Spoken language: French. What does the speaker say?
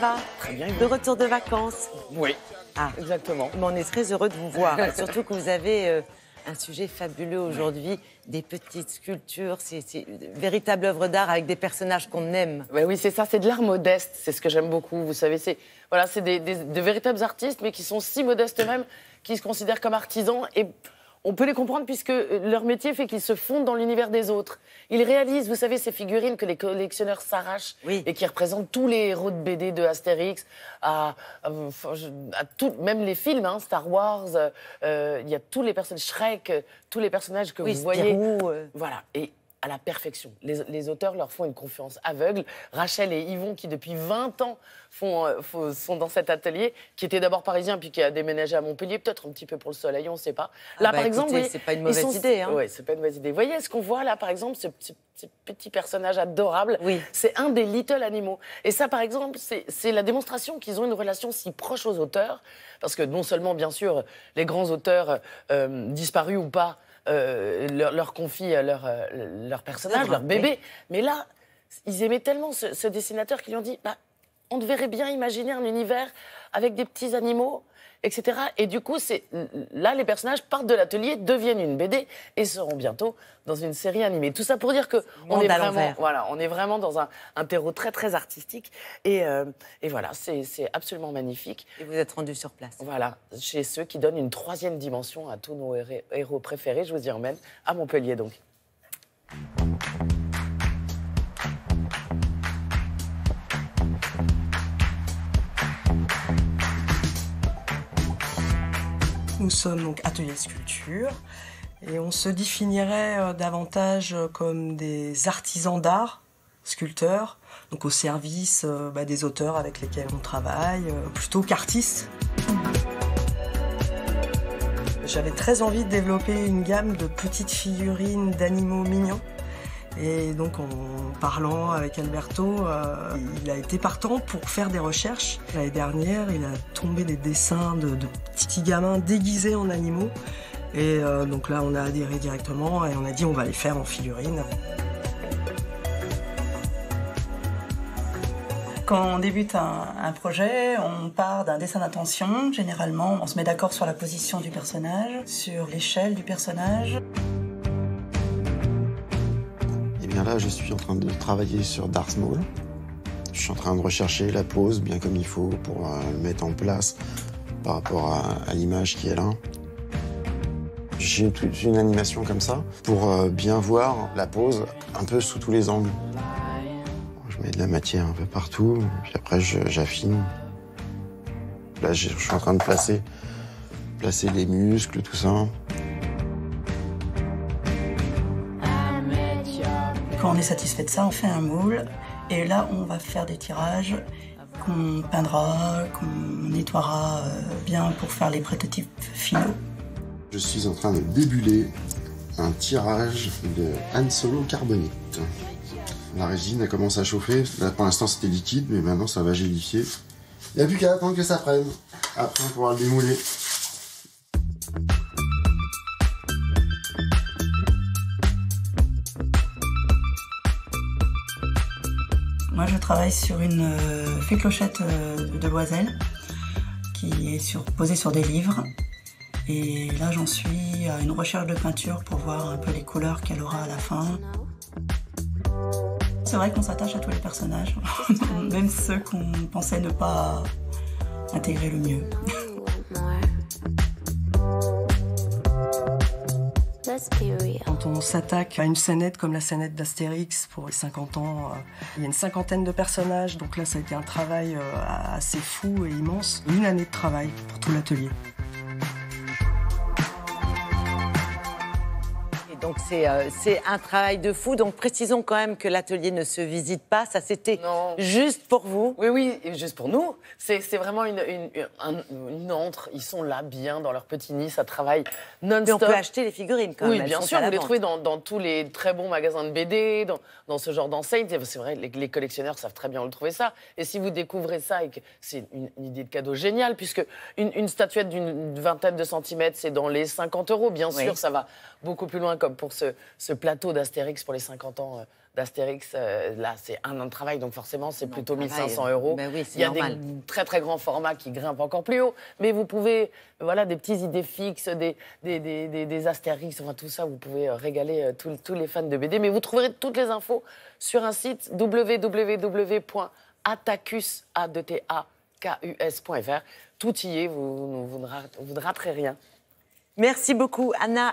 va? Très bien. De retour de vacances? Oui, Ah, exactement. mais on est très heureux de vous voir. Surtout que vous avez un sujet fabuleux aujourd'hui, des petites sculptures. C'est une véritable œuvre d'art avec des personnages qu'on aime. Ouais, oui, c'est ça, c'est de l'art modeste, c'est ce que j'aime beaucoup. Vous savez, c'est voilà, de véritables artistes, mais qui sont si modestes eux-mêmes, qui se considèrent comme artisans. Et on peut les comprendre puisque leur métier fait qu'ils se fondent dans l'univers des autres. Ils réalisent, vous savez, ces figurines que les collectionneurs s'arrachent et qui représentent tous les héros de BD de Astérix, à tout, même les films, hein, Star Wars, il y a tous les personnages, Shrek, tous les personnages que vous voyez. Spirou, Voilà, et à la perfection. Les auteurs leur font une confiance aveugle. Rachel et Yvon, qui depuis 20 ans sont dans cet atelier, qui était d'abord parisien puis qui a déménagé à Montpellier, peut-être un petit peu pour le soleil, on ne sait pas. Là, par exemple, c'est pas une mauvaise idée. Hein. Oui, c'est pas une mauvaise idée. Vous voyez ce qu'on voit là, par exemple, ce petit personnage adorable, c'est un des Little Animaux. Et ça, par exemple, c'est la démonstration qu'ils ont une relation si proche aux auteurs, parce que non seulement, bien sûr, les grands auteurs, disparus ou pas, leur confient leur personnage, leur bébé. Mais là, ils aimaient tellement ce dessinateur qu'ils lui ont dit on devrait bien imaginer un univers avec des petits animaux, etc. Et du coup, là, les personnages partent de l'atelier, deviennent une BD et seront bientôt dans une série animée. Tout ça pour dire qu'on est vraiment dans un terreau très, très artistique. Et voilà, c'est absolument magnifique. Et vous êtes rendu sur place. Voilà, chez ceux qui donnent une troisième dimension à tous nos héros préférés. Je vous y emmène à Montpellier, donc. Nous sommes donc atelier sculpture et on se définirait davantage comme des artisans d'art, sculpteurs, donc au service des auteurs avec lesquels on travaille, plutôt qu'artistes. J'avais très envie de développer une gamme de petites figurines d'animaux mignons. Et donc en parlant avec Alberto, il a été partant pour faire des recherches. L'année dernière, il a tombé des dessins de petits gamins déguisés en animaux. Et donc là, on a adhéré directement et on a dit on va les faire en figurines. Quand on débute un projet, on part d'un dessin d'intention. Généralement, on se met d'accord sur la position du personnage, sur l'échelle du personnage. Là, je suis en train de travailler sur Darth Maul. Je suis en train de rechercher la pose bien comme il faut pour le mettre en place par rapport à l'image qui est là. J'ai toute une animation comme ça pour bien voir la pose un peu sous tous les angles. Je mets de la matière un peu partout, puis après j'affine. Là, je suis en train de placer les muscles, tout ça. Quand on est satisfait de ça, on fait un moule et là on va faire des tirages qu'on peindra, qu'on nettoiera bien pour faire les prototypes finaux. Je suis en train de débuler un tirage de Han Solo carbonite. La résine elle commence à chauffer. Là, pour l'instant c'était liquide, mais maintenant ça va gélifier. Il n'y a plus qu'à attendre que ça prenne. Après on pourra le démouler. Moi, je travaille sur une fée clochette de Loisel qui est posée sur des livres. Et là, j'en suis à une recherche de peinture pour voir un peu les couleurs qu'elle aura à la fin. C'est vrai qu'on s'attache à tous les personnages, même ceux qu'on pensait ne pas intégrer le mieux. Quand on s'attaque à une scénette comme la scénette d'Astérix pour les 50 ans, il y a une cinquantaine de personnages, donc là ça a été un travail assez fou et immense. Une année de travail pour tout l'atelier. Donc c'est un travail de fou. Donc précisons quand même que l'atelier ne se visite pas. Ça, c'était juste pour vous. Oui, juste pour nous. C'est vraiment une entre. Ils sont là, bien, dans leur petit nid. Ça travaille non-stop. Mais on peut acheter les figurines quand même. Oui, bien sûr. Vous les trouvez dans tous les très bons magasins de BD, dans ce genre d'enseigne. C'est vrai, les collectionneurs savent très bien où le trouver ça. Et si vous découvrez ça, c'est une idée de cadeau géniale, puisque une statuette d'une vingtaine de centimètres, c'est dans les 50 €. Bien sûr, ça va beaucoup plus loin, comme pour ce plateau d'Astérix pour les 50 ans d'Astérix, là, c'est 1 an de travail, donc forcément, c'est plutôt 1 500 €. Ben oui, Il y a normal. des très, très grands formats qui grimpent encore plus haut, mais vous pouvez, voilà, des petites idées fixes, des Astérix, enfin, tout ça, vous pouvez régaler tous les fans de BD. Mais vous trouverez toutes les infos sur un site www.atacus.fr. Tout y est, vous ne raterez rien. Merci beaucoup, Anna.